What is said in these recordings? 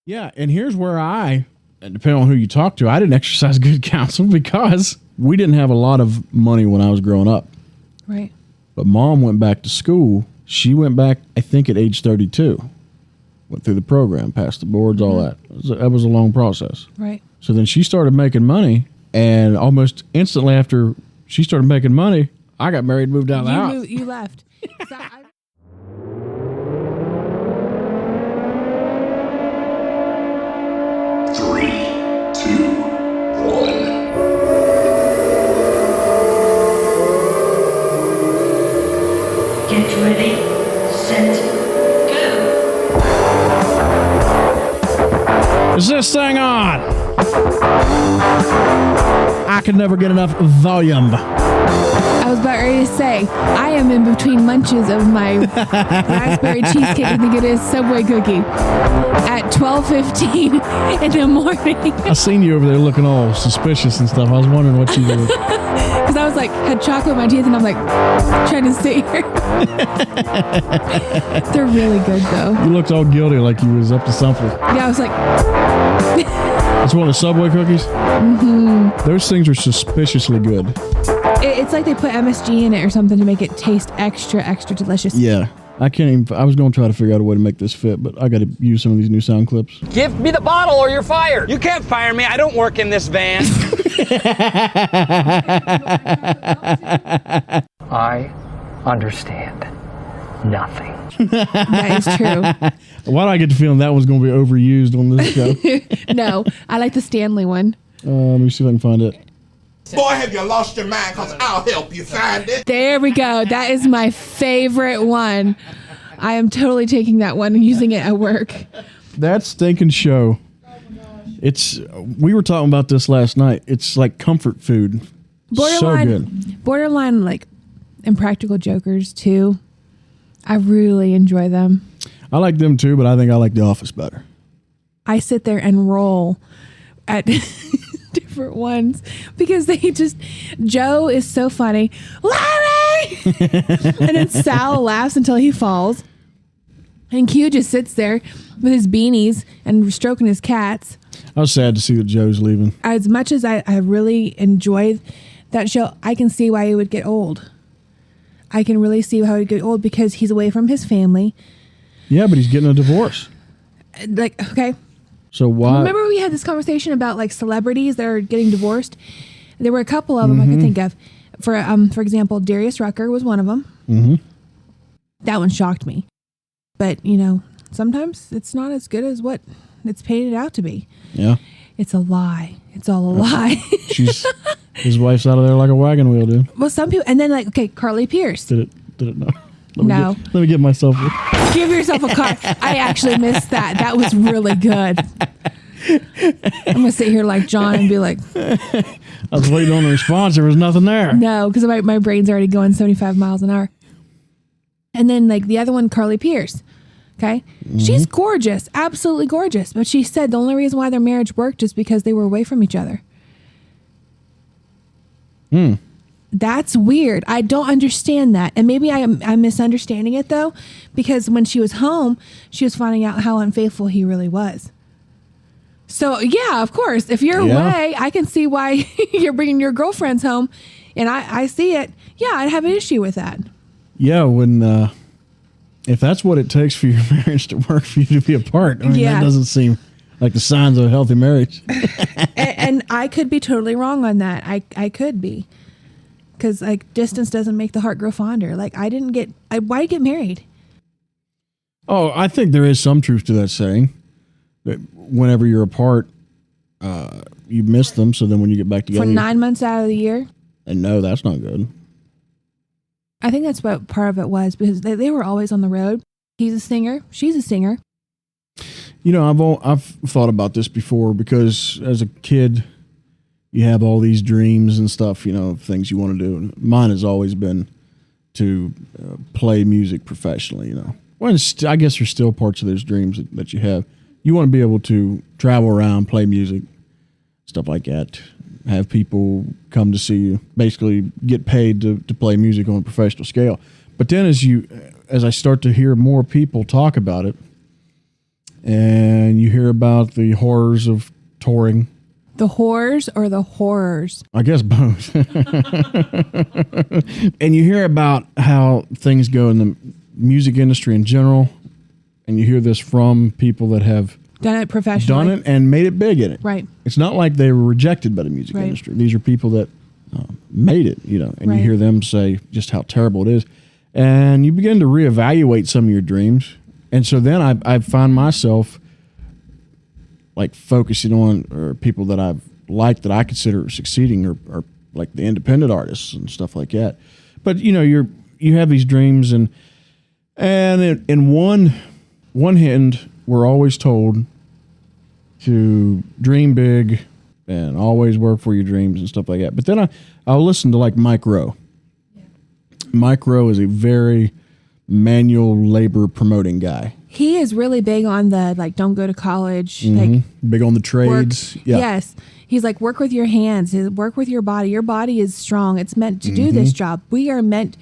Yeah, and here's where and depending on who you talk to, I didn't exercise good counsel because we didn't have a lot of money when I was growing up. Right. But Mom went back to school. She went back, I think, at age 32. Went through the program, passed the boards, all that. That was a long process. Right. So then she started making money, and almost instantly after she started making money, I got married and moved out of the house. You left. So Three, two, one. Get ready, set, go. Is this thing on? I can never get enough volume. I was about ready to say, I am in between munches of my raspberry cheesecake. I think it is Subway cookie at 12:15 in the morning. I seen you over there looking all suspicious and stuff. I was wondering what you did. Because I was like, had chocolate in my teeth, and I'm like, trying to sit here. They're really good, though. You looked all guilty like you was up to something. Yeah, I was like... It's one of the Subway cookies? Mm-hmm. Those things are suspiciously good. It's like they put MSG in it or something to make it taste extra, extra delicious. Yeah. I can't even... I was going to try to figure out a way to make this fit, but I got to use some of these new sound clips. Give me the bottle or you're fired. You can't fire me. I don't work in this van. I understand nothing. That is true. Why do I get the feeling that one's going to be overused on this show? No, I like the Stanley one. Let me see if I can find it. Boy, have you lost your mind, because I'll help you find it. There we go. That is my favorite one. I am totally taking that one and using it at work. That stinking show. We were talking about this last night. It's like comfort food. So good. Borderline like Impractical Jokers too. I really enjoy them. I like them too, but I think I like The Office better. I sit there and roll at different ones because Joe is so funny. Larry! And then Sal laughs until he falls. And Q just sits there with his beanies and stroking his cats. I was sad to see that Joe's leaving. As much as I really enjoyed that show, I can see why he would get old. I can really see how he'd get old because he's away from his family. Yeah, but he's getting a divorce. Like, okay. So why? Remember we had this conversation about like celebrities that are getting divorced? There were a couple of them I could think of. For example, Darius Rucker was one of them. Mm-hmm. That one shocked me. But, sometimes it's not as good as what it's painted out to be. Yeah. It's a lie. It's all a lie. His wife's out of there like a wagon wheel, dude. Well, some people, and then Carly Pierce. Did it no? No. Let me get myself. Give yourself a card. I actually missed that. That was really good. I'm going to sit here like John and be like. I was waiting on a response. There was nothing there. No, because my brain's already going 75 miles an hour. And then the other one, Carly Pierce. Okay. Mm-hmm. She's gorgeous. Absolutely gorgeous. But she said the only reason why their marriage worked is because they were away from each other. That's weird. I don't understand that. And maybe I'm misunderstanding it, though, because when she was home, she was finding out how unfaithful he really was. So, yeah, of course, if you're away, I can see why you're bringing your girlfriends home. And I see it. Yeah, I'd have an issue with that. Yeah, when if that's what it takes for your marriage to work, for you to be apart, that doesn't seem like the signs of a healthy marriage. and I could be totally wrong on that. I could be. Because, distance doesn't make the heart grow fonder. Why get married? Oh, I think there is some truth to that saying. That whenever you're apart, you miss them. So then when you get back together. For 9 months out of the year? And no, that's not good. I think that's what part of it was. Because they were always on the road. He's a singer. She's a singer. I've thought about this before because as a kid, you have all these dreams and stuff, things you want to do. Mine has always been to play music professionally, Well, I guess there's still parts of those dreams that you have. You want to be able to travel around, play music, stuff like that, have people come to see you, basically get paid to play music on a professional scale. But then as I start to hear more people talk about it, and you hear about the horrors of touring. The horrors or the horrors? I guess both. And you hear about how things go in the music industry in general, and you hear this from people that have done it professionally. Done it and made it big in it. Right. It's not like they were rejected by the music Right. industry. These are people that made it, you know, and Right. you hear them say just how terrible it is. And you begin to reevaluate some of your dreams. And so then I find myself like focusing on or people that I've liked that I consider succeeding or like the independent artists and stuff like that. But you know, you have these dreams and in one hand we're always told to dream big and always work for your dreams and stuff like that. But then I'll listen to like Mike Rowe. Yeah. Mike Rowe is a very manual labor promoting guy. He is really big on the like don't go to college, like big on the trades. work. Yeah. Yes. He's like work with your hands, work with your body. Your body is strong. It's meant to do this job. We are meant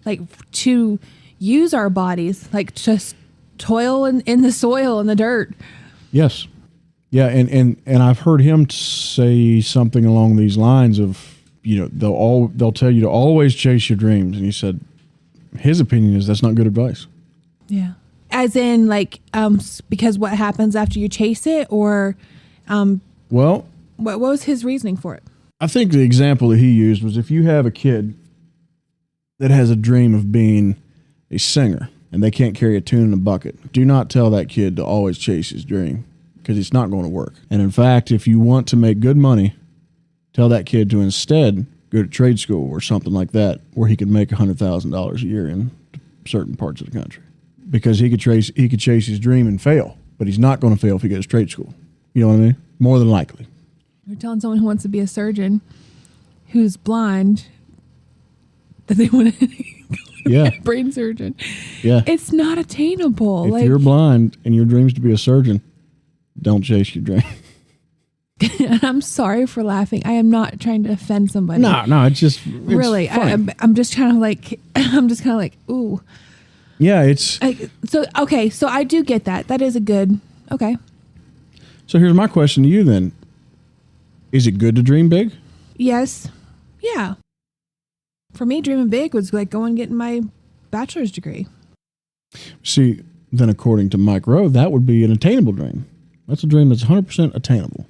like to use our bodies, like just toil in the soil and the dirt. Yes. Yeah, and I've heard him say something along these lines of, you know, they'll tell you to always chase your dreams, and he said his opinion is that's not good advice. Yeah. As in like because what happens after you chase it, or well, what was his reasoning for it? I think the example that he used was if you have a kid that has a dream of being a singer and they can't carry a tune in a bucket, do not tell that kid to always chase his dream, because it's not going to work. And in fact, if you want to make good money, tell that kid to instead go to trade school or something like that, where he could make $100,000 a year in certain parts of the country, because he could chase his dream and fail, but he's not going to fail if he goes to trade school. You know what I mean? More than likely. You're telling someone who wants to be a surgeon who's blind that they want to Yeah. be a brain surgeon. Yeah. It's not attainable. If you're blind and your dream's to be a surgeon, don't chase your dream. And I'm sorry for laughing. I am not trying to offend somebody. No, it's really. funny. I'm just kind of like, ooh. Yeah, So I do get that. That is a good, okay. So here's my question to you then. Is it good to dream big? Yes. Yeah. For me, dreaming big was like going and getting my bachelor's degree. See, then according to Mike Rowe, that would be an attainable dream. That's a dream that's 100% attainable.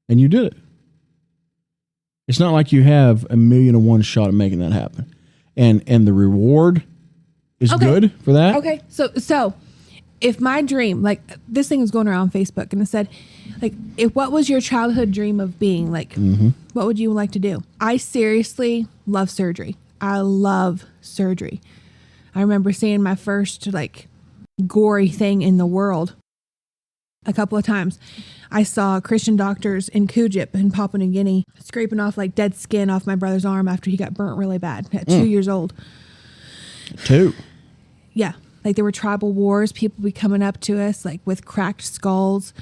And you did it. It's not like you have 1,000,001 shot of making that happen. And the reward is good for that. Okay. So if my dream, like this thing was going around Facebook and it said, like, what was your childhood dream of being? Like, what would you like to do? I seriously love surgery. I love surgery. I remember seeing my first like gory thing in the world a couple of times. I saw Christian doctors in Kujip in Papua New Guinea scraping off like dead skin off my brother's arm after he got burnt really bad at 2 years old. 2. Yeah. Like there were tribal wars. People would be coming up to us like with cracked skulls,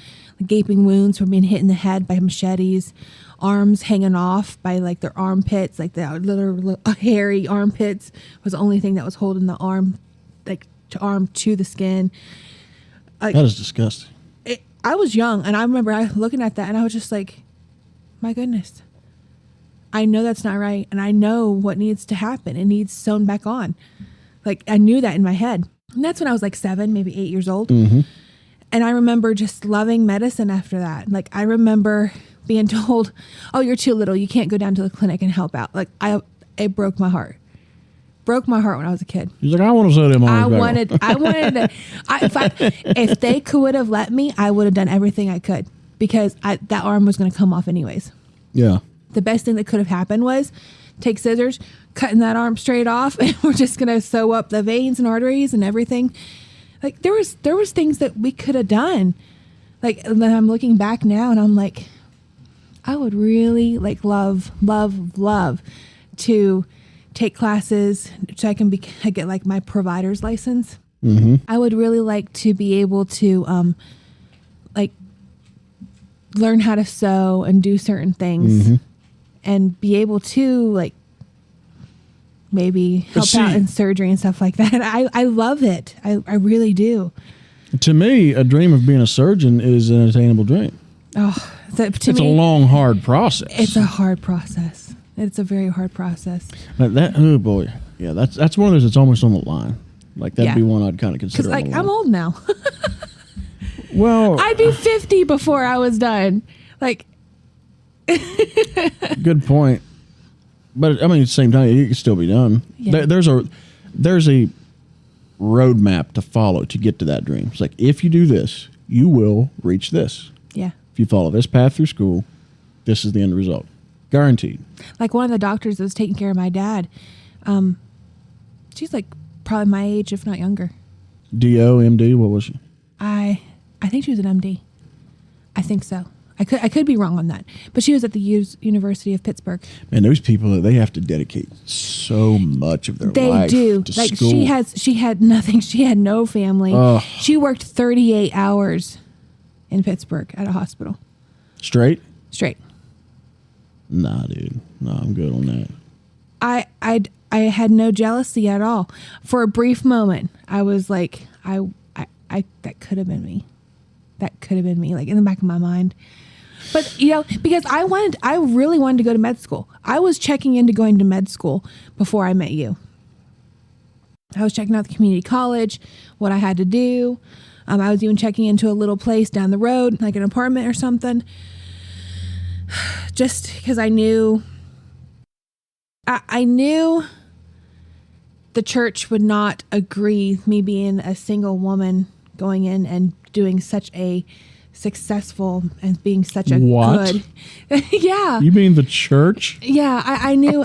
gaping wounds from being hit in the head by machetes, arms hanging off by like their armpits, like the little hairy armpits was the only thing that was holding the arm, like to the skin. That is disgusting. I was young, and I remember looking at that, and I was just like, my goodness. I know that's not right, and I know what needs to happen. It needs sewn back on. Like, I knew that in my head. And that's when I was like 7, maybe 8 years old. And I remember just loving medicine after that. Like, I remember being told, oh, you're too little. You can't go down to the clinic and help out. Like, it broke my heart. Broke my heart when I was a kid. He's like, I want to say them I wanted to, if they would have let me, I would have done everything I could, because that arm was going to come off anyways. Yeah. The best thing that could have happened was take scissors, cutting that arm straight off, and we're just going to sew up the veins and arteries and everything. Like there was things that we could have done. Like, and then I'm looking back now and I'm like, I would really like love to take classes so I can get like my provider's license. I would really like to be able to like learn how to sew and do certain things and be able to like maybe help out in surgery and stuff like that. I love it. I really do. To me, a dream of being a surgeon is an attainable dream. Oh, It's a long, hard process. It's a hard process. It's a very hard process. Oh boy, yeah, that's one of those that's almost on the line. Like that'd Yeah. be one I'd kind of consider. Because like on the I'm line. old now. Well, I'd be 50 before I was done. Like, good point. But I mean, at the same time, it can still be done. Yeah. There's a roadmap to follow to get to that dream. It's like if you do this, you will reach this. yeah. If you follow this path through school, this is the end result, guaranteed. Like one of the doctors that was taking care of my dad, she's like probably my age, if not younger. DO, MD, what was she? I think she was an MD. I think so. I could be wrong on that, but she was at the University of Pittsburgh. Man, those people, they have to dedicate so much of their They life do. to Like school. she had nothing. She had no family. Ugh. She worked 38 hours in Pittsburgh at a hospital Straight? straight. Nah, dude. No, I'm good on that. I had no jealousy at all. For a brief moment, I was like, I that could have been me. That could have been me, like in the back of my mind. But because I really wanted to go to med school. I was checking into going to med school before I met you. I was checking out the community college, what I had to do. I was even checking into a little place down the road, like an apartment or something. Just because I knew the church would not agree me being a single woman going in and doing such a successful and being such a What? good. Yeah. You mean the church? Yeah. I knew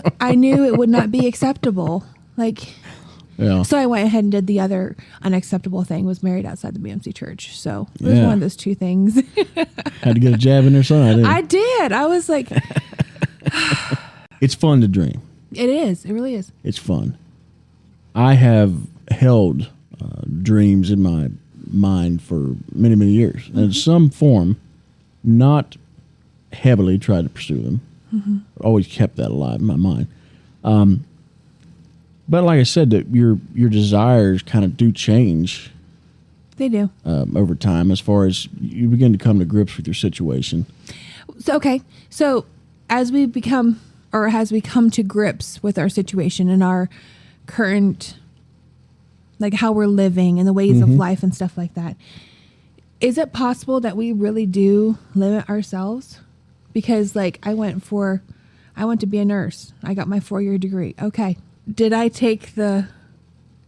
it would not be acceptable. Like, Yeah. so I went ahead and did the other unacceptable thing, was married outside the BMC church. So it was Yeah. one of those two things. Had to get a jab in their side. Didn't I you? did. I was like, It's fun to dream. it is. It really is. It's fun. I have held dreams in my mind for many, many years. And in some form, not heavily tried to pursue them. Always kept that alive in my mind. But like I said, that your desires kind of do change They do. over time as far as you begin to come to grips with your situation. So, okay. So as we come to grips with our situation and our current, like how we're living and the ways of life and stuff like that, is it possible that we really do limit ourselves? Because like I went to be a nurse. I got my 4-year degree. Okay. Did I take the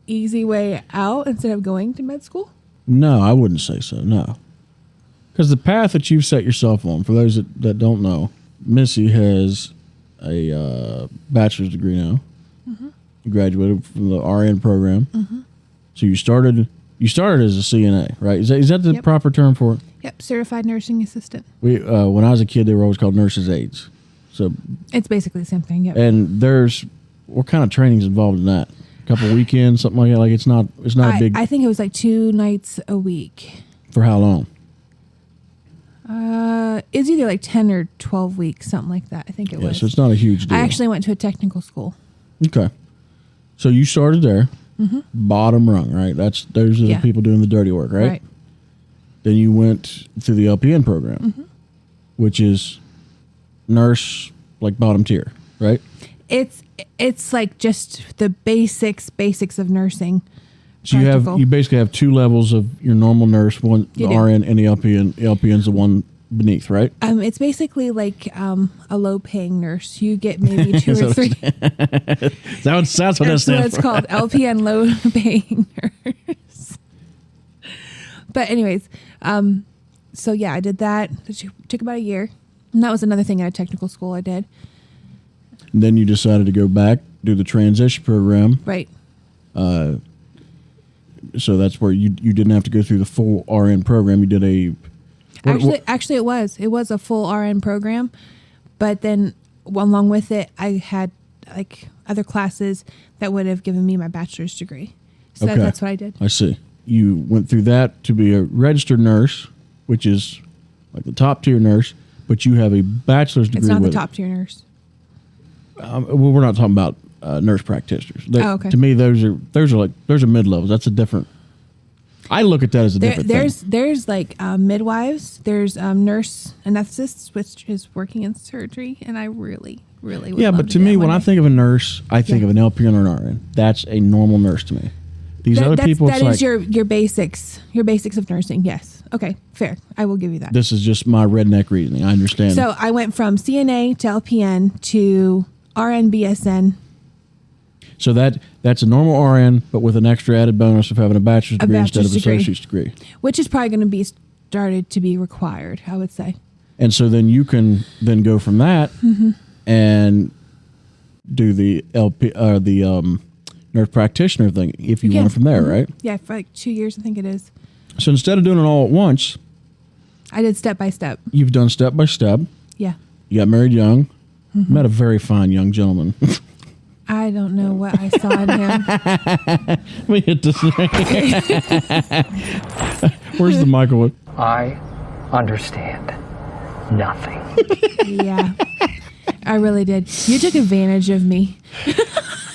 easy way out instead of going to med school? No, I wouldn't say so. No. Because the path that you've set yourself on, for those that don't know, Missie has a bachelor's degree now. You graduated from the RN program. So you started as a CNA, right? Is that the Yep. proper term for it? Yep. Certified nursing assistant. We when I was a kid, they were always called nurses' aides. So, It's basically the same thing. Yep. and what kind of training's involved in that? A couple weekends, something like that. Like it's not a big. I think it was like 2 nights a week. For how long? It's either like 10 or 12 weeks, something like that. I think it Yeah, was. so it's not a huge deal. I actually went to a technical school. Okay. So you started there, bottom rung, right? Those are Yeah. the people doing the dirty work, right? Then you went through the LPN program, which is nurse, like bottom tier, right? It's like just the basics of nursing. So Practical. you basically have 2 levels of your normal nurse, one the You do. RN and the LPN. LPN's the one beneath, right? It's basically like a low paying nurse. You get maybe 2 or 3. That's what that That's what stands it's for. called, LPN, low paying nurse. But anyways, so yeah, I did that. It took about a year. And that was another thing at a technical school I did. And then you decided to go back, do the transition program. Right. So that's where you didn't have to go through the full RN program. You did Actually, it was a full RN program, but then along with it, I had like other classes that would have given me my bachelor's degree. So Okay. that's what I did. I see. You went through that to be a registered nurse, which is like the top tier nurse, but you have a bachelor's degree. It's not the with it. top tier nurse. Well, we're not talking about nurse practitioners. Oh, okay. To me, those are mid levels. That's a different. I look at that as a different thing. There's like midwives, there's nurse anesthetists, which is working in surgery, and I really would love but to me, when I think of a nurse, I think of an LPN or an RN. That's a normal nurse to me. These other people, that is your basics of nursing. Yes. Okay, fair. I will give you that. This is just my redneck reasoning. I understand. So I went from CNA to LPN to RN BSN. So that's a normal RN, but with an extra added bonus of having a bachelor's degree instead of an associate's degree. Which is probably going to be started to be required, I would say. And so then you can then go from that and do the nurse practitioner thing if you want it from there, right? Yeah, for like 2 years, I think it is. So instead of doing it all at once, I did step by step. you've done step by step. Yeah. You got married young. Met a very fine young gentleman. I don't know what I saw in him. Let me hit this. Where's the microwave? I understand nothing. Yeah. I really did. You took advantage of me.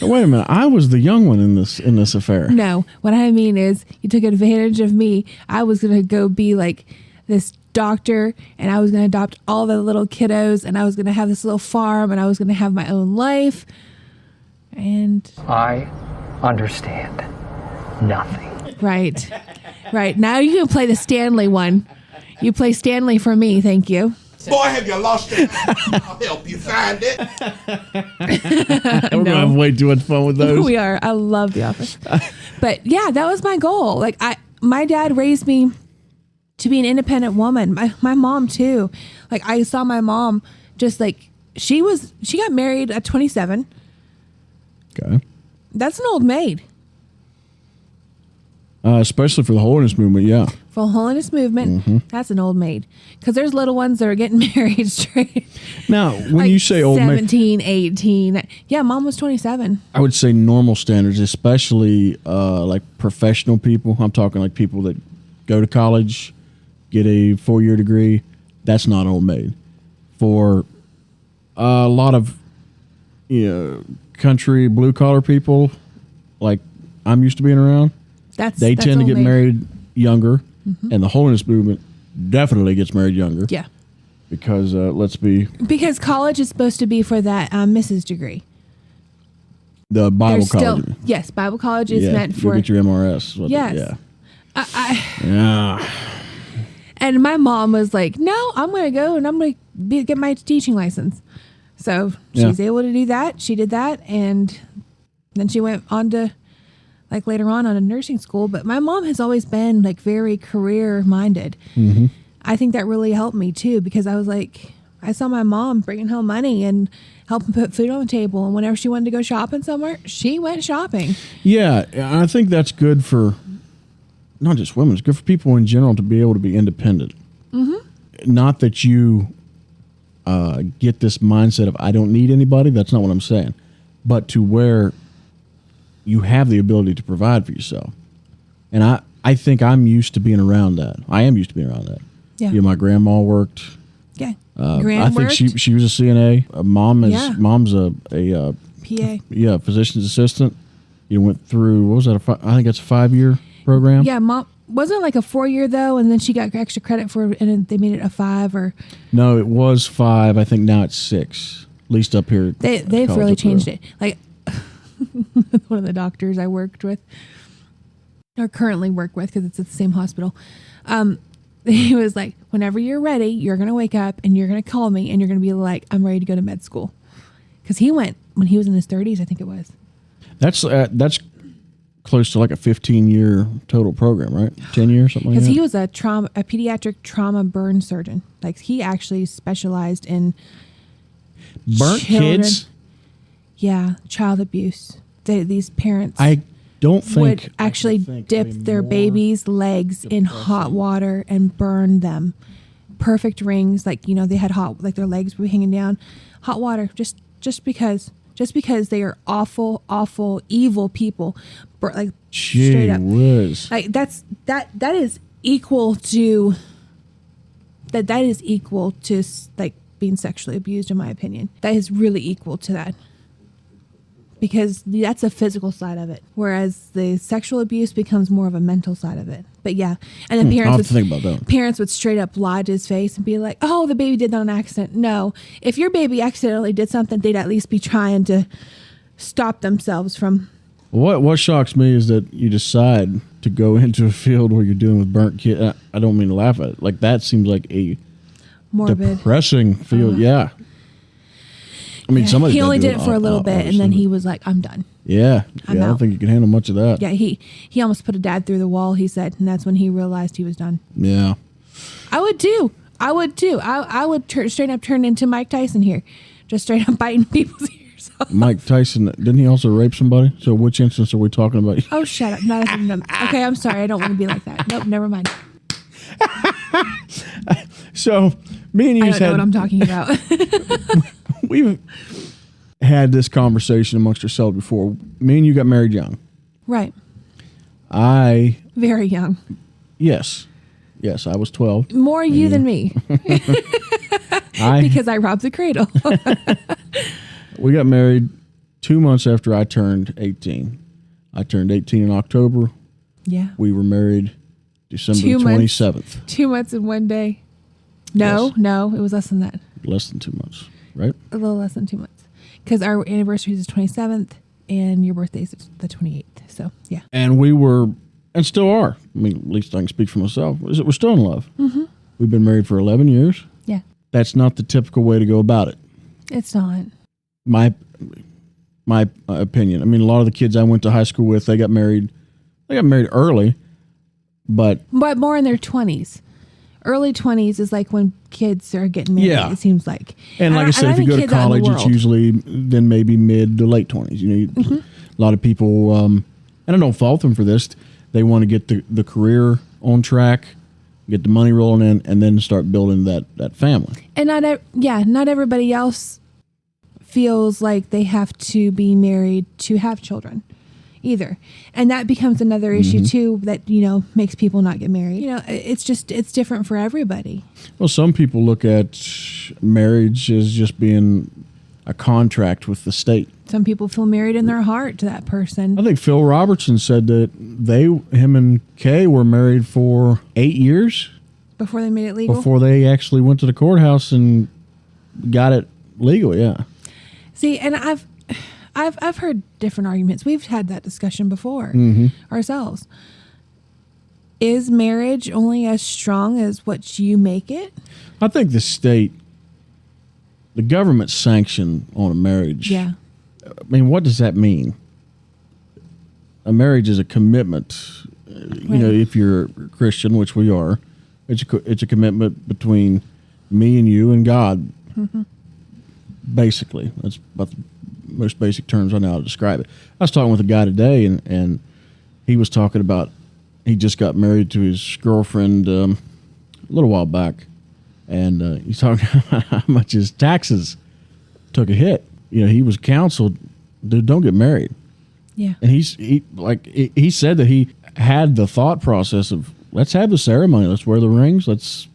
Wait a minute. I was the young one in this affair. No, what I mean is you took advantage of me. I was going to go be like this doctor, and I was going to adopt all the little kiddos, and I was going to have this little farm, and I was going to have my own life. And I understand nothing. Right. Now you can play the Stanley one. You play Stanley for me. Thank you. Boy, have you lost it? I'll help you find it. We're going to have way too much fun with those. We are. I love The Office. But yeah, that was my goal. Like my dad raised me to be an independent woman. My mom too. Like I saw my mom just like she got married at 27. Okay. That's an old maid. Especially for the holiness movement, yeah. For the holiness movement, that's an old maid. Because there's little ones that are getting married straight. Now, when like you say old maid, 17, 18. Yeah, mom was 27. I would say normal standards, especially like professional people. I'm talking like people that go to college, get a 4-year degree. That's not old maid. For a lot of country blue collar people, like I'm used to being around, they tend to get married younger, and the holiness movement definitely gets married younger. Yeah, because because college is supposed to be for that Mrs. degree. The Bible college. Yes, Bible college is meant for. You get your MRS. Yes. Yeah. And my mom was like, "No, I'm going to go and I'm going to get my teaching license." So she's able to do that. She did that, and then she went on to, like later on a nursing school. But my mom has always been like very career minded. Mm-hmm. I think that really helped me too, because I was like, I saw my mom bringing home money and helping put food on the table. And whenever she wanted to go shopping somewhere, she went shopping. Yeah, I think that's good for not just women. It's good for people in general to be able to be independent. Mm-hmm. Not that you get this mindset of I don't need anybody. That's not what I'm saying. But to where you have the ability to provide for yourself. And I think I'm used to being around that. I am used to being around that. Yeah. My grandma worked. Yeah. I think she was a CNA. Mom's a PA. Yeah, physician's assistant. You went through, what was that? I think it's a 5-year program. Yeah, mom wasn't like a 4-year though, and then she got extra credit for it, and they made it a 5 or. No, it was 5. I think now it's 6. At least up here. They've really changed it. Like one of the doctors I worked with, or currently work with, because it's at the same hospital. He was like, whenever you're ready, you're going to wake up and you're going to call me and you're going to be like, I'm ready to go to med school. Because he went when he was in his 30s, I think it was. That's close to like a 15-year total program, right? 10 years, something like that? Because he was a pediatric trauma burn surgeon. Like he actually specialized in burnt kids? Yeah, child abuse. These parents I don't think would actually dip their babies' legs in hot water and burn them. Perfect rings, like they had like their legs were hanging down. Hot water, just because they are awful, evil people. Like straight up, like that is equal to that is equal to like being sexually abused, in my opinion. That is really equal to that. because that's a physical side of it, whereas the sexual abuse becomes more of a mental side of it. But yeah, and then I'll have to think about that. Parents would straight up lie to his face and be like, "Oh, the baby did that on accident." No, if your baby accidentally did something, they'd at least be trying to stop themselves from. What shocks me is that you decide to go into a field where you're dealing with burnt kids. I don't mean to laugh at it. Like, that seems like a Morbid. depressing field. Yeah. I mean, somebody. He only did it for a little bit, and then he was like, "I'm done." Yeah. I don't out. think you can handle much of that. Yeah, he almost put a dad through the wall, he said, and that's when he realized he was done. Yeah. I would too. I would straight up turn into Mike Tyson here, just straight up biting people's ears off. Mike Tyson, didn't he also rape somebody? So which instance are we talking about? Oh, shut up. Okay, I'm sorry. I don't want to be like that. Nope, never mind. So me and you I don't know what I'm talking about. We've had this conversation amongst ourselves before. Me and you got married young. Right. Very young. Yes, I was 12. More you than me. Because I robbed the cradle. We got married 2 months after I turned 18. I turned 18 in October. Yeah. We were married December 27th. 2 months and 1 day. No, Yes. No, it was less than that. Less than 2 months, right? A little less than 2 months. Because our anniversary is the 27th and your birthday is the 28th. So, yeah. And we were, and still are. I mean, at least I can speak for myself. Is that we're still in love. Mm-hmm. We've been married for 11 years. Yeah. That's not the typical way to go about it. It's not. My opinion. I mean, a lot of the kids I went to high school with, they got married early, but more in their 20s. Early 20s is like when kids are getting married, Yeah. it seems like. and like I said, if you go to college, it's usually then maybe mid to late 20s. You know, a lot of people, and I don't fault them for this. They want to get the career on track, get the money rolling in, and then start building that family. And not everybody else feels like they have to be married to have children either. And that becomes another issue too that, makes people not get married. It's different for everybody. Well, some people look at marriage as just being a contract with the state. Some people feel married in their heart to that person. I think Phil Robertson said that him and Kay were married for 8 years Before they made it legal? before they actually went to the courthouse and got it legal. Yeah. See, and I've heard different arguments. We've had that discussion before ourselves. Is marriage only as strong as what you make it? I think the government sanction on a marriage. Yeah. I mean, what does that mean? A marriage is a commitment. If you're a Christian, which we are, it's a commitment between me and you and God. Mm-hmm. Basically, that's about the most basic terms I know how to describe it. I was talking with a guy today, and he was talking about he just got married to his girlfriend a little while back, and he's talking about how much his taxes took a hit. He was counseled, dude, don't get married. Yeah. And he said that he had the thought process of, let's have the ceremony, let's wear the rings, let's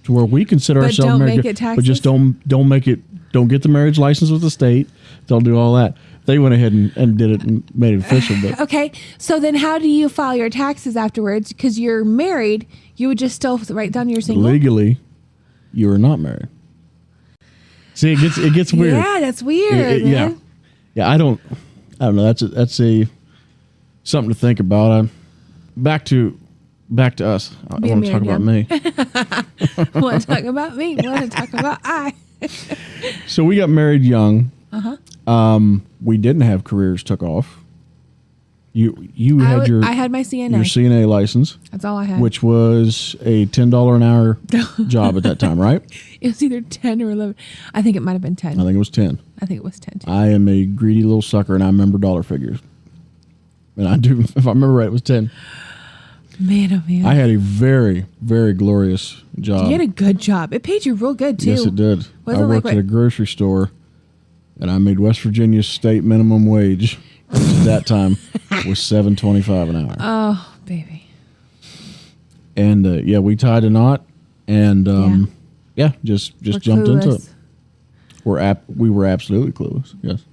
to where we consider but ourselves don't married, make it taxes? but just don't make it. Don't get the marriage license with the state. Don't do all that. They went ahead and did it and made it official. But okay, so then how do you file your taxes afterwards? Because you're married, you would just still write down you're single. Legally, you are not married. See, it gets weird. Yeah, that's weird. Man. Yeah. I don't know. That's something to think about. Back to us. I want to talk about me. Want to talk about me? Want to talk about I? So we got married young. We didn't have careers took off. I had my CNA. Your CNA license. That's all I had. Which was a $10 an hour job at that time, right? It was either 10 or 11. I think it might have been 10. I think it was 10. I think it was 10 too. I am a greedy little sucker, and I remember dollar figures. And I do, if I remember right, it was 10. Man, oh man. I had a very, very glorious job. You had a good job. It paid you real good too. Yes, it did. Wasn't I worked at a grocery store, and I made West Virginia's state minimum wage, which at that time was $7.25 an hour. Oh, baby. And we tied a knot, and just jumped into it. We were absolutely clueless. Yes.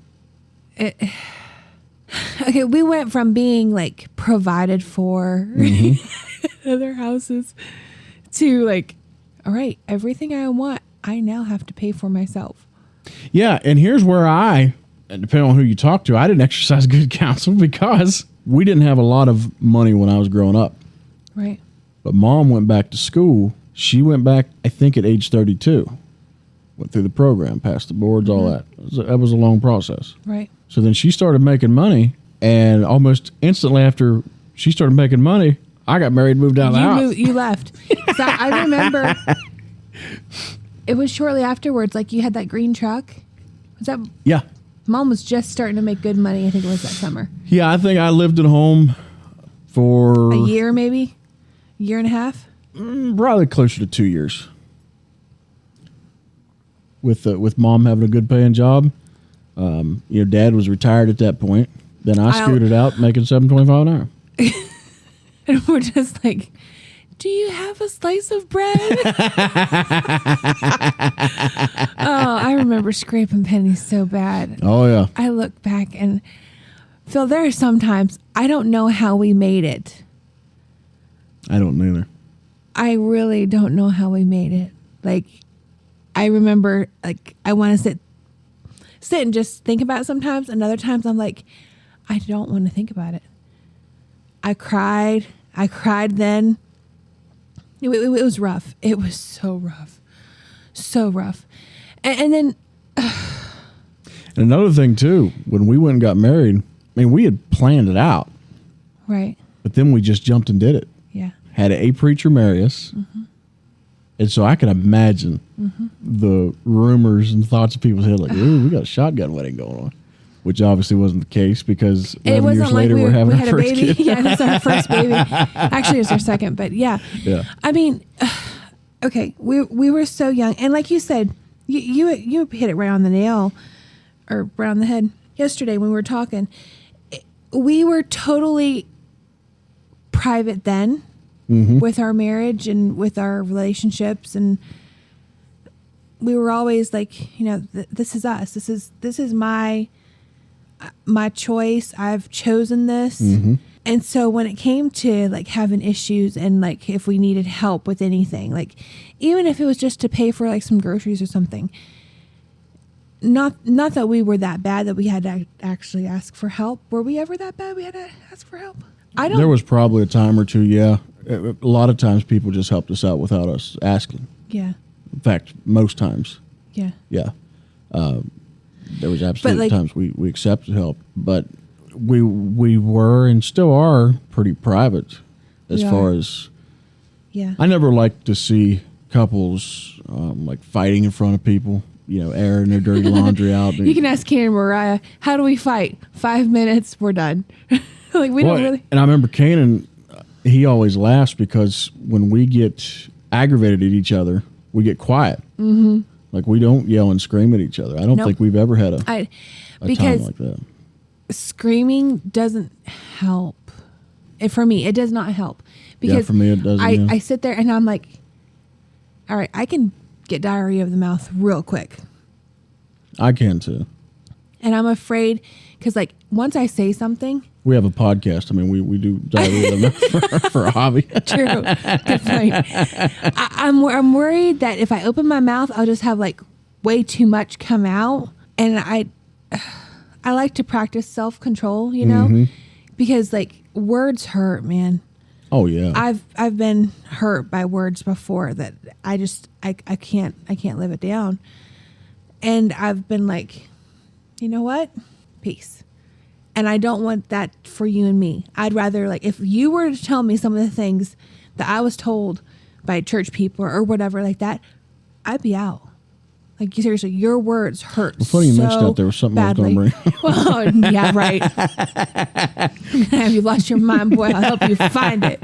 Okay, we went from being like provided for other houses to like, all right, everything I want, I now have to pay for myself. Yeah, and here's where and depending on who you talk to, I didn't exercise good counsel because we didn't have a lot of money when I was growing up. Right. But Mom went back to school. She went back, I think, at age 32. Went through the program, passed the boards, all that. That was a long process. Right. So then she started making money, and almost instantly after she started making money, I got married and moved out of the house. You left. So I remember it was shortly afterwards, like you had that green truck. Was that? Yeah. Mom was just starting to make good money. I think it was that summer. Yeah, I think I lived at home for... A year, maybe? A year and a half? Probably closer to 2 years. With Mom having a good paying job. Dad was retired at that point. Then I scooted out making $7.25 an hour. And we're just like, do you have a slice of bread? Oh, I remember scraping pennies so bad. Oh, yeah. I look back and, Phil, there are sometimes I don't know how we made it. I don't either. I really don't know how we made it. Like, I remember, like, I want to sit and just think about it sometimes. And other times I'm like, I don't want to think about it. I cried then. It was rough. It was so rough. So rough. And then... And another thing, too, when we went and got married, I mean, we had planned it out. Right. But then we just jumped and did it. Yeah. Had a preacher marry us. Mm-hmm. And so I can imagine the rumors and thoughts of people's head, like, ooh, we got a shotgun wedding going on. Which obviously wasn't the case because 11 years later we're having our first baby. kid. Yeah, that's our first baby. Actually, it's our second, but yeah. Yeah. I mean, okay, we were so young, and like you said, you hit it right on the nail, or right on the head yesterday when we were talking. We were totally private then with our marriage and with our relationships, and we were always like, this is us. This is my choice. I've chosen this. And so when it came to like having issues and like if we needed help with anything, like even if it was just to pay for like some groceries or something, not that we were that bad that we had to actually ask for help. Were we ever that bad we had to ask for help? I don't. There was probably a time or two, yeah. A lot of times people just helped us out without us asking. Yeah. In fact, most times. Yeah. Yeah. There was absolutely like, times we accepted help, but we were and still are pretty private as far as. Yeah. I never liked to see couples like fighting in front of people, airing their dirty laundry out. You can ask Kane and Mariah, how do we fight? 5 minutes, we're done. Like we don't really. And I remember Kanan, he always laughs because when we get aggravated at each other, we get quiet. Mm-hmm. Like we don't yell and scream at each other. I don't think we've ever had a time like that. Screaming doesn't help. For me, it does not help. Because for me it doesn't. I sit there and I'm like, all right, I can get diarrhea of the mouth real quick. I can too. And I'm afraid because like once I say something. We have a podcast. I mean, we do diarrhea of the mouth for a hobby. True. Good point. I'm worried that if I open my mouth, I'll just have like way too much come out. And I like to practice self-control, because like words hurt, man. Oh yeah. I've been hurt by words before that I can't live it down. And I've been like, you know what? Peace. And I don't want that for you and me. I'd rather, like, if you were to tell me some of the things that I was told by church people or whatever like that, I'd be out. Like, seriously, your words hurt so funny you mentioned that. There was something badly. I was going to bring. Well, yeah, right. Have you lost your mind, boy? I'll help you find it.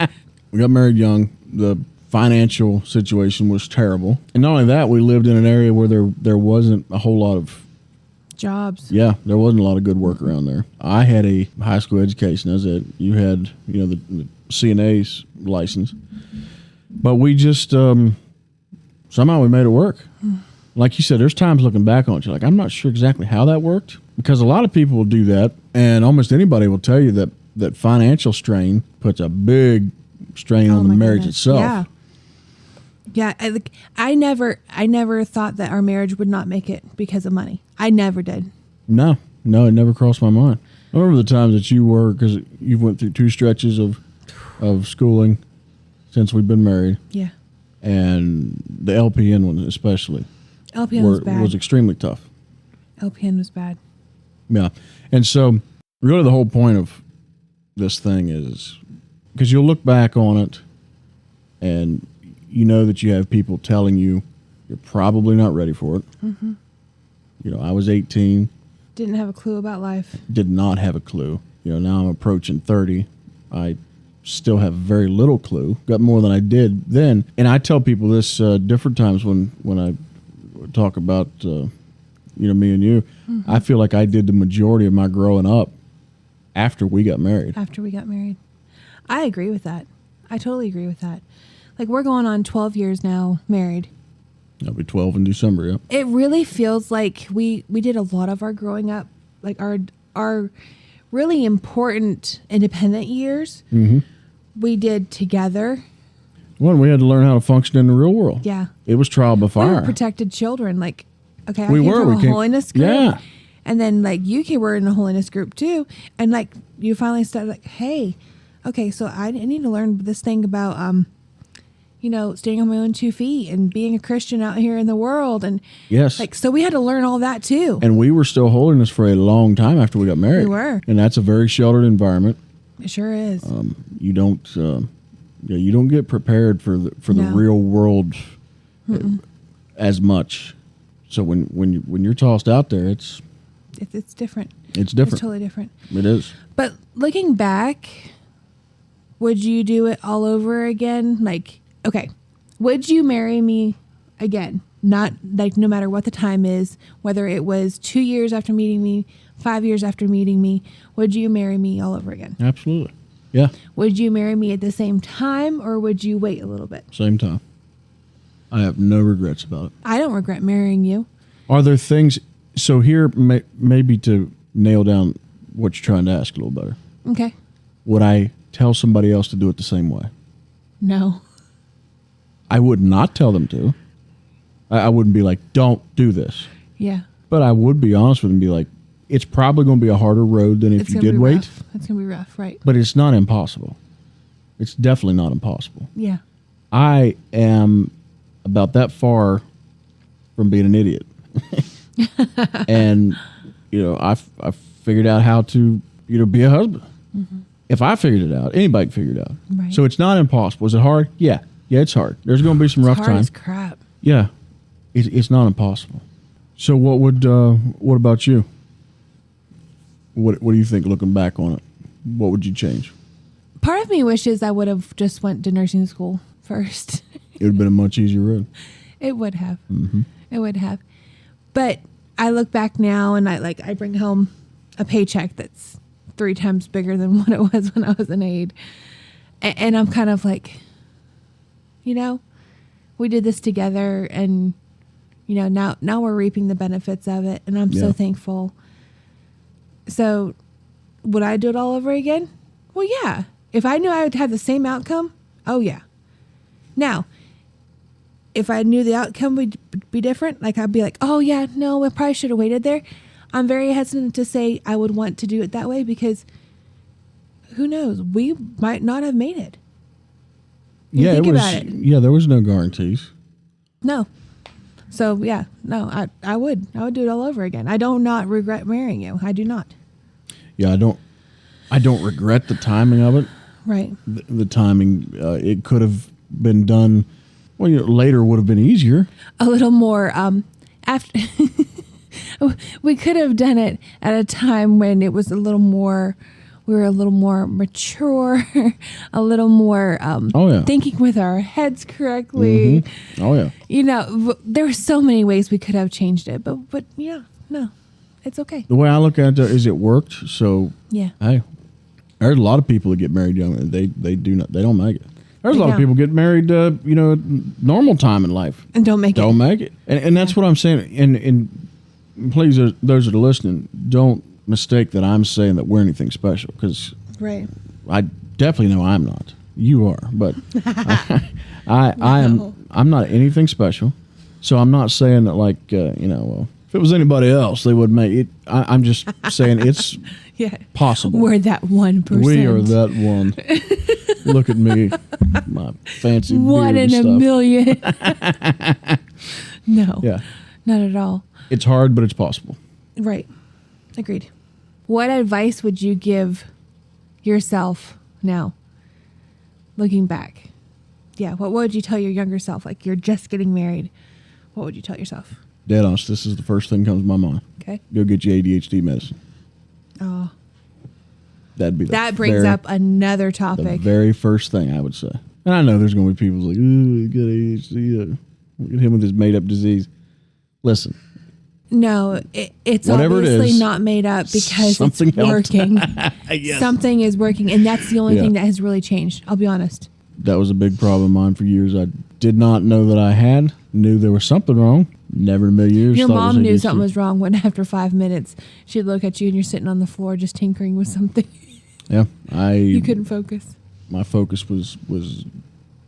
We got married young. The financial situation was terrible. And not only that, we lived in an area where there wasn't a whole lot of jobs. Yeah, there wasn't a lot of good work around there. I had a high school education, as it. You had, the CNA's license. But we just, somehow we made it work. like you said, there's times looking back on it, you're like, I'm not sure exactly how that worked, because a lot of people will do that, and almost anybody will tell you that financial strain puts a big strain on the marriage itself. Yeah. Yeah, I never thought that our marriage would not make it because of money. I never did. No, it never crossed my mind. I remember the times that you were, because you went through 2 stretches of schooling since we've been married. Yeah. And the LPN one especially. LPN was bad. Was extremely tough. LPN was bad. Yeah. And so really the whole point of this thing is, because you'll look back on it and you know that you have people telling you you're probably not ready for it. Mm-hmm. You know, I was 18. Didn't have a clue about life. Did not have a clue. You know, now I'm approaching 30. I still have very little clue. Got more than I did then. And I tell people this different times when I talk about, me and you. Mm-hmm. I feel like I did the majority of my growing up after we got married. After we got married. I agree with that. I totally agree with that. Like, we're going on 12 years now married. I'll be 12 in December, yeah. It really feels like we did a lot of our growing up, like our really important independent years. Mm-hmm. We did together. Well, we had to learn how to function in the real world. Yeah. It was trial by fire. We were protected children. Like, okay, I we came were. from a holiness group. Yeah. And then, like, you were in a holiness group, too. And, like, you finally started, like, hey, okay, so I need to learn this thing about, standing on my own 2 feet and being a Christian out here in the world. And, yes. Like, so we had to learn all that, too. And we were still holding this for a long time after we got married. We were. And that's a very sheltered environment. It sure is. You don't get prepared for the real world as much. So when you're tossed out there, it's different. It's different. It's totally different. It is. But looking back, would you do it all over again? Like, okay, would you marry me again? Not like, no matter what the time is, whether it was 2 years after meeting me, 5 years after meeting me, would you marry me all over again? Absolutely. Yeah. Would you marry me at the same time, or would you wait a little bit? Same time. I have no regrets about it. I don't regret marrying you. Are there things, so here, maybe to nail down what you're trying to ask a little better. Okay. Would I tell somebody else to do it the same way? No. I would not tell them to. I wouldn't be like, don't do this. Yeah. But I would be honest with them and be like, it's probably going to be a harder road than if you did wait. Rough. It's going to be rough, right? But it's not impossible. It's definitely not impossible. Yeah. I am about that far from being an idiot. And, I figured out how to, be a husband. Mm-hmm. If I figured it out, anybody can figure it out. Right. So it's not impossible. Is it hard? Yeah. Yeah, it's hard. There's going to be some rough times. Hard as crap. Yeah. It's not impossible. So what about you? What do you think, looking back on it? What would you change? Part of me wishes I would have just went to nursing school first. It would have been a much easier road. It would have. Mm-hmm. It would have. But I look back now and I bring home a paycheck that's 3 times bigger than what it was when I was an aide. And I'm kind of like, we did this together, and, now we're reaping the benefits of it, and I'm so thankful. So would I do it all over again? Well, yeah. If I knew I would have the same outcome, oh, yeah. Now, if I knew the outcome would be different, like I'd be like, oh, yeah, no, I probably should have waited there. I'm very hesitant to say I would want to do it that way, because who knows? We might not have made it. Think about it. Yeah, there was no guarantees. No. So, yeah, no, I would do it all over again. I do not regret marrying you. I do not. Yeah, I don't regret the timing of it. Right. The timing, it could have been done, later would have been easier. A little more, after, we could have done it at a time when it was we were a little more mature, a little more thinking with our heads correctly. Mm-hmm. Oh, yeah. There were so many ways we could have changed it, but no, it's okay. The way I look at it is it worked. So, yeah. Hey, there's a lot of people that get married young and they don't make it. There's a lot of people get married, normal time in life. And don't make it. And that's what I'm saying. And please, those that are listening, don't mistake that I'm saying that we're anything special, because right. I definitely know I'm not. You are, but I'm not anything special. So I'm not saying that if it was anybody else, they would make it. I'm just saying it's possible. We're that 1%. We are that one. Look at me, my fancy one beard in and a stuff. million. No, not at all. It's hard, but it's possible. Right. Agreed. What advice would you give yourself now, looking back? Yeah, what would you tell your younger self? Like, you're just getting married. What would you tell yourself? Dead honest, this is the first thing that comes to my mind. Okay. Go get your ADHD medicine. Oh. That brings up another topic. The very first thing I would say. And I know there's going to be people like, ooh, you got ADHD. Look at him with his made-up disease. Listen. No, it's whatever obviously it is, not made up because something it's working. Yes. Something is working, and that's the only thing that has really changed. I'll be honest. That was a big problem of mine for years. I did not know that I had. Knew there was something wrong. Never in a million years. Your thought mom it knew was something was wrong when after 5 minutes she'd look at you and you're sitting on the floor just tinkering with something. Yeah, you couldn't focus. My focus was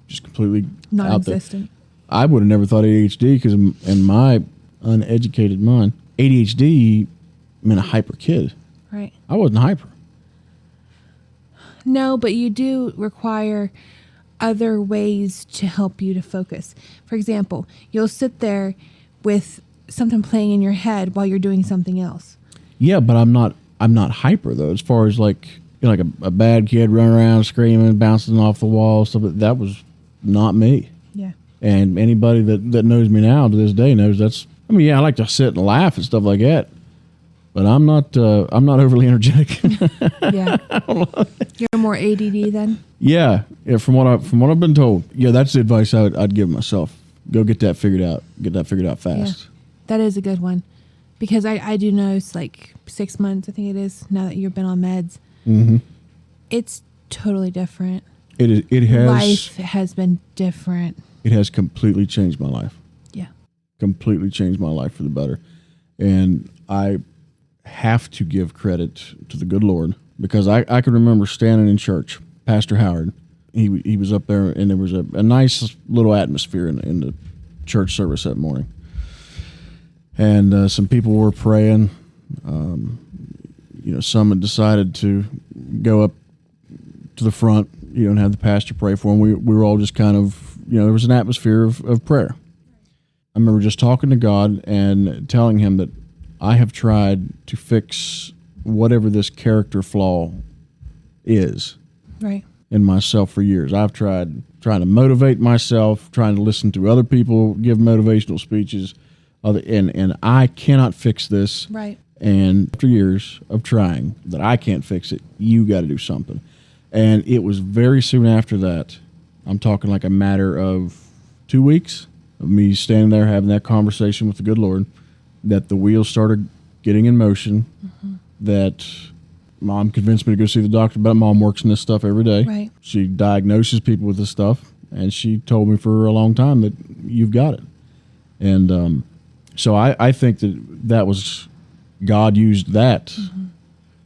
just completely non-existent. Out there. I would have never thought ADHD because in my uneducated mind, ADHD meant a hyper kid. Right. I wasn't hyper. No, but you do require other ways to help you to focus. For example, you'll sit there with something playing in your head while you're doing something else. Yeah, but I'm not hyper though. As far as like a bad kid running around screaming, bouncing off the wall, stuff that was not me. Yeah. And anybody that knows me now to this day knows that's. I mean, yeah, I like to sit and laugh and stuff like that, but I'm not overly energetic. Yeah. You're more ADD then? Yeah. From what I've been told, that's the advice I'd give myself. Go get that figured out. Get that figured out fast. Yeah. That is a good one, because I do notice, like 6 months, I think it is, now that you've been on meds. Mm-hmm. It's totally different. It has. Life has been different. It has completely changed my life. Yeah. Completely changed my life for the better, and I have to give credit to the good Lord, because I can remember standing in church. Pastor Howard, he was up there, and there was a nice little atmosphere in the church service that morning, and some people were praying. Some had decided to go up to the front, and have the pastor pray for them. We were all just kind of, there was an atmosphere of prayer. I remember just talking to God and telling him that I have tried to fix whatever this character flaw is in myself for years. I've trying to motivate myself, trying to listen to other people give motivational speeches, and I cannot fix this. Right. And after years of trying that I can't fix it, you got to do something. And it was very soon after that, I'm talking like a matter of 2 weeks of me standing there having that conversation with the good Lord, that the wheels started getting in motion, that Mom convinced me to go see the doctor about it. Mom works in this stuff every day. Right. She diagnoses people with this stuff, and she told me for a long time that you've got it. And so I think that was... God used that. Mm-hmm.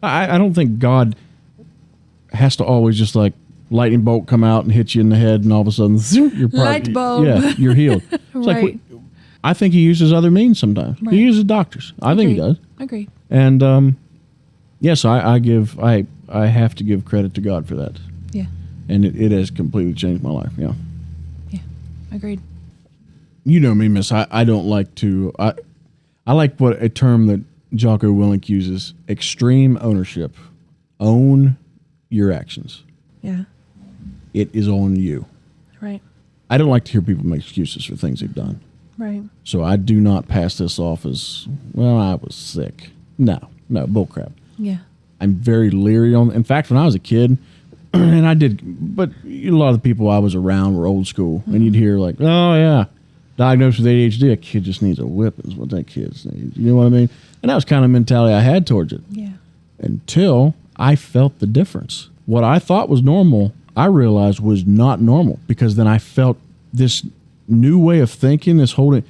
I don't think God has to always just like lightning bolt come out and hit you in the head, and all of a sudden you're light bulb. Yeah, you're healed. It's like I think he uses other means sometimes. Right. He uses doctors. I think he does. Agree. And yes, I have to give credit to God for that. Yeah. And it has completely changed my life. Yeah. Yeah. Agreed. You know me, Miss. I don't like to. I like what a term that Jocko Willink uses: extreme ownership. Own your actions. Yeah. It is on you. Right. I don't like to hear people make excuses for things they've done. Right. So I do not pass this off as, well, I was sick. No, bullcrap. Yeah. I'm very leery on. In fact, when I was a kid, and I did, but a lot of the people I was around were old school, and you'd hear like, oh yeah, diagnosed with ADHD, a kid just needs a whipping. Is what that kid needs. You know what I mean? And that was kind of the mentality I had towards it. Yeah. Until I felt the difference. What I thought was normal, I realized was not normal, because then I felt this new way of thinking, this whole.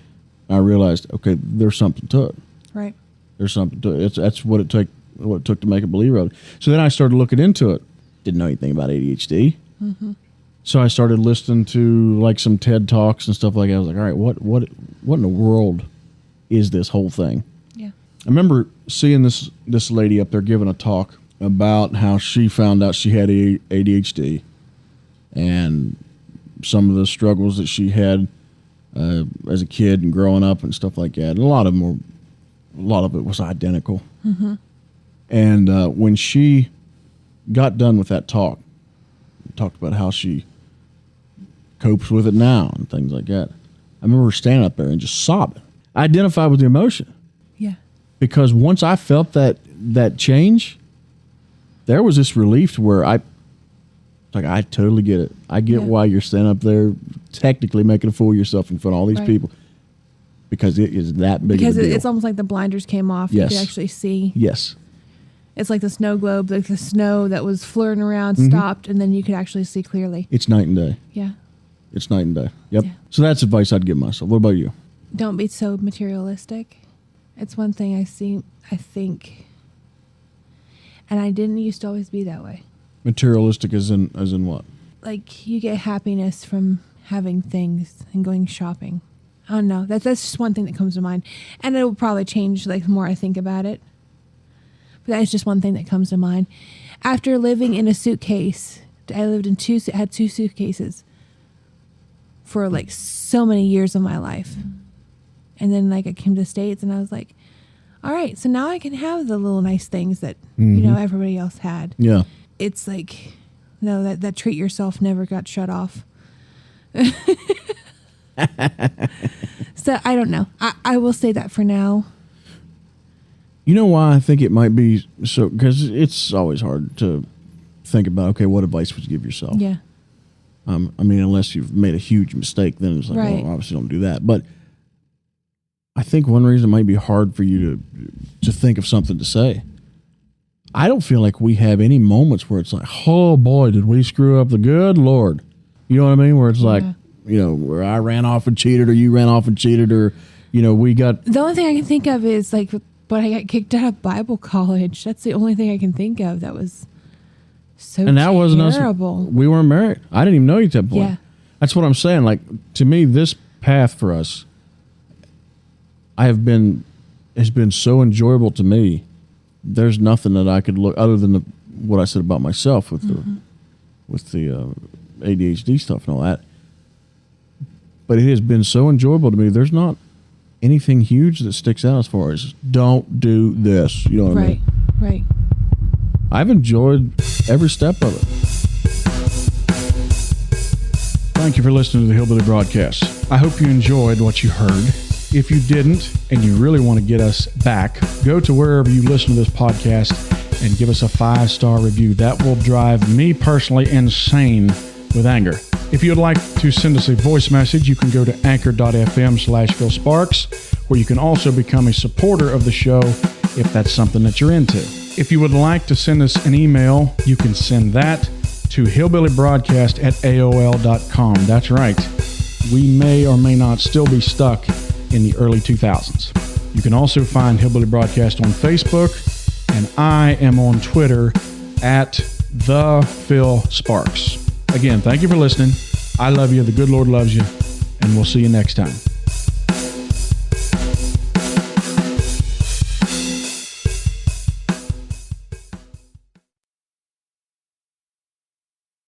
I realized, okay, there's something to it. Right. There's something to it. That's what it took. What it took to make a believer of it. So then I started looking into it. Didn't know anything about ADHD. Mm-hmm. So I started listening to like some TED Talks and stuff like that. I was like, all right, what in the world is this whole thing? Yeah. I remember seeing this lady up there giving a talk about how she found out she had ADHD and some of the struggles that she had as a kid and growing up and stuff like that. And a lot of it was identical. Mm-hmm. And when she got done with that talk, talked about how she copes with it now and things like that. I remember standing up there and just sobbing. I identified with the emotion. Yeah. Because once I felt that change, there was this relief to where I totally get it. I get why you're standing up there technically making a fool of yourself in front of all these people. Because it is that big of a deal. Because it's almost like the blinders came off. Yes. You could actually see. Yes. It's like the snow globe, like the snow that was flirting around stopped, and then you could actually see clearly. It's night and day. Yeah. It's night and day. Yep. Yeah. So that's advice I'd give myself. What about you? Don't be so materialistic. It's one thing I think, and I didn't used to always be that way. Materialistic as in what? Like you get happiness from having things and going shopping. I don't know. That's just one thing that comes to mind, and it will probably change like the more I think about it. But that's just one thing that comes to mind. After living in a suitcase, I lived in had two suitcases for like so many years of my life. And then like I came to the States and I was like, all right, so now I can have the little nice things that, everybody else had. Yeah. It's like, no, that treat yourself never got shut off. So I don't know. I will say that for now. You know why I think it might be so? Because it's always hard to think about, okay, what advice would you give yourself? Yeah. I mean, unless you've made a huge mistake, then it's like, Right. well, obviously don't do that. But I think one reason it might be hard for you to think of something to say. I don't feel like we have any moments where it's like, oh boy, did we screw up the good Lord. You know what I mean? Where it's like, where I ran off and cheated or you ran off and cheated or, we got. The only thing I can think of is like, but I got kicked out of Bible college. That's the only thing I can think of that was so terrible. And that wasn't us. We weren't married. I didn't even know you at that point. Yeah. That's what I'm saying. Like, to me, this path for us has been so enjoyable to me. There's nothing that I could look other than what I said about myself with the ADHD stuff and all that. But it has been so enjoyable to me. There's not anything huge that sticks out as far as don't do this. You know what I mean? Right. I've enjoyed every step of it. Thank you for listening to the Hillbilly Broadcast. I hope you enjoyed what you heard. If you didn't and you really want to get us back, go to wherever you listen to this podcast and give us a 5-star review. That will drive me personally insane with anger. If you'd like to send us a voice message, you can go to anchor.fm/PhilSparks, where you can also become a supporter of the show if that's something that you're into. If you would like to send us an email, you can send that to hillbillybroadcast@aol.com. That's right. We may or may not still be stuck in the early 2000s. You can also find Hillbilly Broadcast on Facebook, and I am on Twitter @ThePhilSparks. Again, thank you for listening. I love you. The good Lord loves you. And we'll see you next time.